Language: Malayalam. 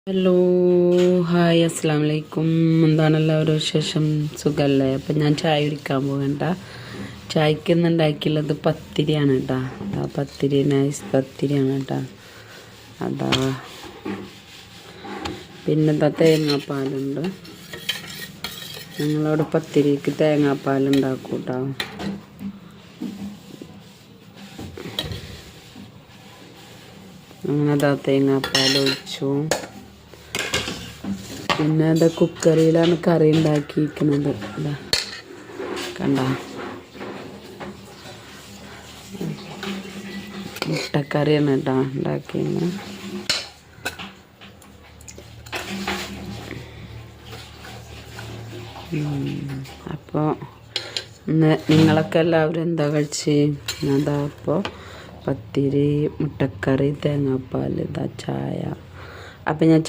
ഹലോ ഹായ് അസ്സാം വലൈക്കും. എന്താണ് എല്ലാവരും വിശേഷം? സുഖമല്ലേ? അപ്പം ഞാൻ ചായ കുടിക്കാൻ പോകണ്ട. ചായക്ക് ഇന്ന് ഉണ്ടാക്കിയുള്ളത് പത്തിരിയാണ് കേട്ടോ. പത്തിരി നൈസ് പത്തിരിയാണ് കേട്ടോ. അതാ പിന്നെ തേങ്ങാപ്പാലുണ്ട്. ഞങ്ങളവിടെ പത്തിരിക്ക് തേങ്ങാപ്പാലുണ്ടാക്കും കേട്ടോ. അങ്ങനെ തേങ്ങാപ്പാൽ ഒഴിച്ചു. പിന്നെ കുക്കറിയിലാണ് കറി ഉണ്ടാക്കിയിരിക്കുന്നത്. കണ്ട മുട്ടക്കറിയാണ് കേട്ടോ ഉണ്ടാക്കിയത്. അപ്പോൾ നിങ്ങളൊക്കെ എല്ലാവരും എന്താ കഴിച്ച്? അതാ അപ്പോൾ പത്തിരി, മുട്ടക്കറി, തേങ്ങാപ്പാൽ, ചായ. അപ്പം ഞാൻ